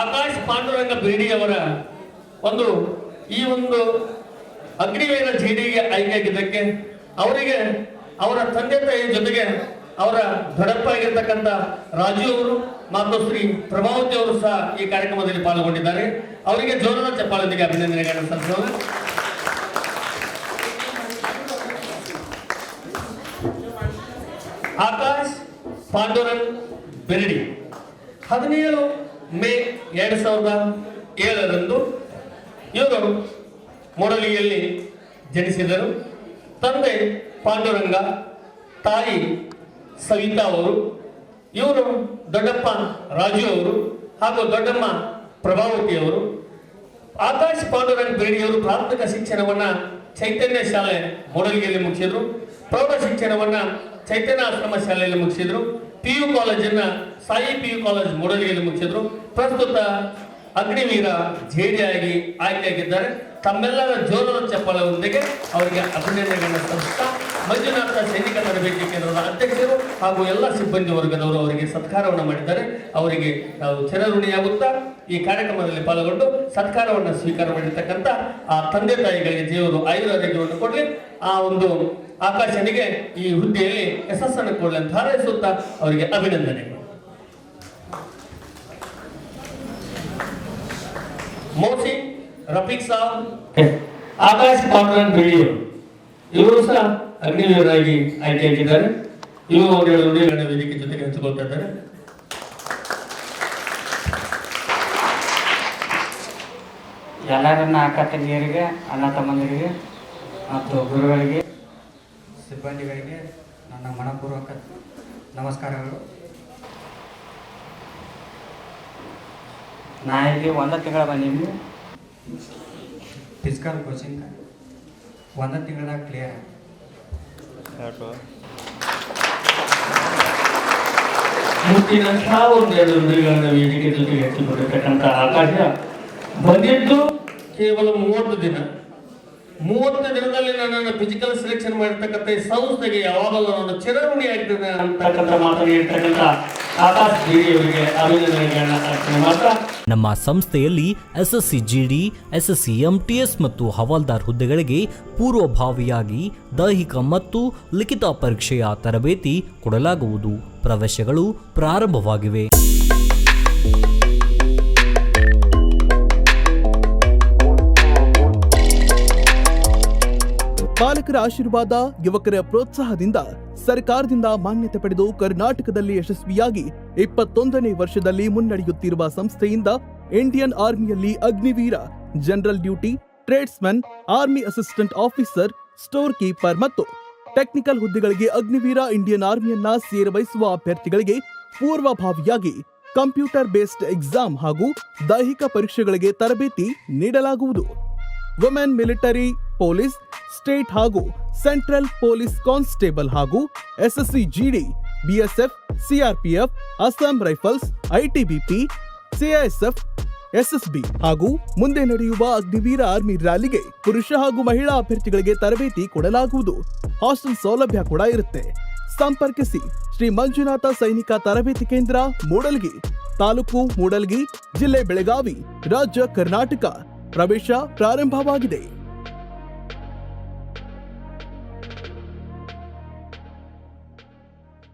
ಆಕಾಶ್ ಪಾಂಡುರಂಗ ಬಿರಡಿಯವರ ಈ ಒಂದು ಅಗ್ನಿವೀರ ಜೇಡಿಗೆ ಆಯ್ಕೆಯಾಗಿದ್ದಕ್ಕೆ ಅವರಿಗೆ ಅವರ ತಂದೆ ತಾಯಿಯ ಜೊತೆಗೆ ಅವರ ದೊಡ್ಡಪ್ಪ ಆಗಿರ್ತಕ್ಕಂಥ ರಾಜು ಅವರು ಮತ್ತು ಶ್ರೀ ಪ್ರಭಾವತಿ ಅವರು ಸಹ ಈ ಕಾರ್ಯಕ್ರಮದಲ್ಲಿ ಪಾಲ್ಗೊಂಡಿದ್ದಾರೆ. ಅವರಿಗೆ ಜೋರಾದ ಚಪ್ಪಾಳೊಂದಿಗೆ ಅಭಿನಂದನೆಗಳನ್ನು ಸಲ್ಲಿಸೋಣ. ಆಕಾಶ್ ಪಾಂಡುರಂಗ್ ಬೆರಡಿ 17 ಮೇ 2007ರಂದು ಇವರು ಮೂಡಲಿಗೆಯಲ್ಲಿ ಜನಿಸಿದರು. ತಂದೆ ಪಾಂಡುರಂಗ, ತಾಯಿ ಸವಿತಾ ಅವರು. ಇವರು ದೊಡ್ಡಪ್ಪ ರಾಜು ಅವರು ಹಾಗೂ ದೊಡ್ಡಮ್ಮ ಪ್ರಭಾವತಿ ಅವರು. ಆಕಾಶ್ ಪಾಂಡುರಂಗ್ ಬೆರಡಿಯವರು ಪ್ರಾಥಮಿಕ ಶಿಕ್ಷಣವನ್ನ ಚೈತನ್ಯ ಶಾಲೆ ಮೂಡಲಿಗೆಯಲ್ಲಿ ಮುಗಿಸಿದ್ರು. ಪ್ರೌಢ ಶಿಕ್ಷಣವನ್ನ ಚೈತನ್ಯ ಆಶ್ರಮ ಶಾಲೆಯಲ್ಲಿ ಮುಗಿಸಿದ್ರು. PU ಕಾಲೇಜನ್ನ ಸಾಯಿ PU ಕಾಲೇಜ್ ಮೂಡಲಿಗೆಯಲ್ಲಿ ಮುಗಿಸಿದ್ರು. ಪ್ರಸ್ತುತ ಅಗ್ನಿವೀರ ಜೇಡಿಯಾಗಿ ಆಯ್ಕೆಯಾಗಿದ್ದಾರೆ. ತಮ್ಮೆಲ್ಲರ ಜೋರಾದ ಚಪ್ಪಾಳದೊಂದಿಗೆ ಅವರಿಗೆ ಅಭಿನಂದನೆಗಳನ್ನು ಸಲ್ಲಿಸುತ್ತಾ ಮಂಜುನಾಥ ಸೈನಿಕ ತರಬೇತಿ ಕೇಂದ್ರದ ಅಧ್ಯಕ್ಷರು ಹಾಗೂ ಎಲ್ಲ ಸಿಬ್ಬಂದಿ ವರ್ಗದವರು ಅವರಿಗೆ ಸತ್ಕಾರವನ್ನು ಮಾಡಿದ್ದಾರೆ. ಅವರಿಗೆ ನಾವು ಚಿರಋಣಿಯಾಗುತ್ತಾ ಈ ಕಾರ್ಯಕ್ರಮದಲ್ಲಿ ಪಾಲ್ಗೊಂಡು ಸತ್ಕಾರವನ್ನು ಸ್ವೀಕಾರ ಮಾಡಿರ್ತಕ್ಕಂಥ ಆ ತಂದೆ ತಾಯಿಗಳಿಗೆ ದೇವರು ಆಯುರಾರೋಗ್ಯವನ್ನು ಕೊಡಲಿ. ಆ ಒಂದು ಆಕಾಶನಿಗೆ ಈ ಹುದ್ದೆಯಲ್ಲಿ ಯಶಸ್ಸನ್ನು ಕೊಡಲಿ ಅಂತ ಹಾರೈಸುತ್ತಾ ಅವರಿಗೆ ಅಭಿನಂದನೆಗಳು. ಮೋಸಿ ರಫೀಕ್ ಸಾಬ್, ಆಕಾಶ್ ಪಾಂಡುರಂಗ್ ಬೆರಡಿ ಇವರು ಸಹ ಅಗ್ನಿವೀರರಾಗಿ ಆಯ್ಕೆಯಾಗಿದ್ದಾರೆ. ಇವರು ಅವರ ನುಡಿಗಳನ್ನು ವೇದಿಕೆ ಜೊತೆಗೆ ಹಂಚಿಕೊಳ್ತಾ ಇದ್ದಾರೆ. ಎಲ್ಲರನ್ನ ಅಕ್ಕ ತಂಗಿಯರಿಗೆ, ಅಣ್ಣ ತಮ್ಮಂದಿರಿಗೆ ಮತ್ತು ಗುರುಗಳಿಗೆ, ಸಿಬ್ಬಂದಿಗಳಿಗೆ ನನ್ನ ಮನಪೂರ್ವಕ ನಮಸ್ಕಾರಗಳು. ನಾ ಇಲ್ಲಿ 1 ತಿಂಗಳ ಬಂದೀನಿ. ಫಿಸಿಕಲ್ ಕೋಚಿಂಗ್ 1 ತಿಂಗಳದಾಗ ಕ್ಲಿಯರ್. ಮುಂದಿನಂತಹ ಒಂದೆರಡು ನುಡಿಗಳನ್ನು ವೇದಿಕೆ ಜೊತೆಗೆ ಹೆಚ್ಚಿಕೊಂಡಿರ್ತಕ್ಕಂಥ ಆಕಾಶ ಬಂದಿದ್ದು ಕೇವಲ 30 ದಿನ. 30 ದಿನದಲ್ಲಿ ನನ್ನನ್ನು ಫಿಸಿಕಲ್ ಸೆಲೆಕ್ಷನ್ ಮಾಡಿರ್ತಕ್ಕಂಥ ಈ ಸಂಸ್ಥೆಗೆ ಯಾವಾಗಲೂ ನಾನು ಚಿರಋಣಿ ಆಗ್ತೇನೆ ಅಂತಕ್ಕಂಥ ಮಾತನ್ನು ಹೇಳ್ತಕ್ಕಂಥ ಆಕಾಶ್ ಅವರಿಗೆ ಅಭಿನಂದನೆಗಳನ್ನ ಅರ್ಪಣೆ ಮಾಡ್ತಾ, ನಮ್ಮ ಸಂಸ್ಥೆಯಲ್ಲಿ SSC GD, SSC MTS ಮತ್ತು ಹವಾಲ್ದಾರ್ ಹುದ್ದೆಗಳಿಗೆ ಪೂರ್ವಭಾವಿಯಾಗಿ ದೈಹಿಕ ಮತ್ತು ಲಿಖಿತ ಪರೀಕ್ಷೆಯ ತರಬೇತಿ ಕೊಡಲಾಗುವುದು. ಪ್ರವೇಶಗಳು ಪ್ರಾರಂಭವಾಗಿವೆ. ಪಾಲಕರ ಆಶೀರ್ವಾದ, ಯುವಕರ ಪ್ರೋತ್ಸಾಹದಿಂದ ಸರ್ಕಾರದಿಂದ ಮಾನ್ಯತೆ ಪಡೆದು ಕರ್ನಾಟಕದಲ್ಲಿ ಯಶಸ್ವಿಯಾಗಿ 21ನೇ ವರ್ಷದಲ್ಲಿ ಮುನ್ನಡೆಯುತ್ತಿರುವ ಸಂಸ್ಥೆಯಿಂದ ಇಂಡಿಯನ್ ಆರ್ಮಿಯಲ್ಲಿ Agniveer, general duty, tradesman, army assistant officer, store keeper ಮತ್ತು ಟೆಕ್ನಿಕಲ್ ಹುದ್ದೆಗಳಿಗೆ ಅಗ್ನಿವೀರ ಇಂಡಿಯನ್ ಆರ್ಮಿಯನ್ನ ಸೇರಬಯಸುವ ಅಭ್ಯರ್ಥಿಗಳಿಗೆ ಪೂರ್ವಭಾವಿಯಾಗಿ ಕಂಪ್ಯೂಟರ್ ಬೇಸ್ಡ್ ಎಕ್ಸಾಮ್ ಹಾಗೂ ದೈಹಿಕ ಪರೀಕ್ಷೆಗಳಿಗೆ ತರಬೇತಿ ನೀಡಲಾಗುವುದು. ವುಮೆನ್ ಮಿಲಿಟರಿ, ಪೊಲೀಸ್, ಸ್ಟೇಟ್ ಹಾಗೂ ಸೆಂಟ್ರಲ್ ಪೊಲೀಸ್ ಕಾನ್ಸ್ಟೇಬಲ್ ಹಾಗೂ SSC GD, BSF, CRPF, Assam rifles, ITBP, CISF, SSB ಹಾಗೂ ಮುಂದೆ ನಡೆಯುವ ಅಗ್ನಿವೀರ ಆರ್ಮಿ ರ್ಯಾಲಿಗೆ ಪುರುಷ ಹಾಗೂ ಮಹಿಳಾ ಅಭ್ಯರ್ಥಿಗಳಿಗೆ ತರಬೇತಿ ಕೊಡಲಾಗುವುದು. ಹಾಸ್ಟೆಲ್ ಸೌಲಭ್ಯ ಕೂಡ ಇರುತ್ತೆ. ಸಂಪರ್ಕಿಸಿ ಶ್ರೀ ಮಂಜುನಾಥ ಸೈನಿಕ ತರಬೇತಿ ಕೇಂದ್ರ, ಮೂಡಲ್ಗಿ, ತಾಲೂಕು ಮೂಡಲ್ಗಿ, ಜಿಲ್ಲೆ ಬೆಳಗಾವಿ, ರಾಜ್ಯ ಕರ್ನಾಟಕ. ಪ್ರವೇಶ ಪ್ರಾರಂಭವಾಗಿದೆ.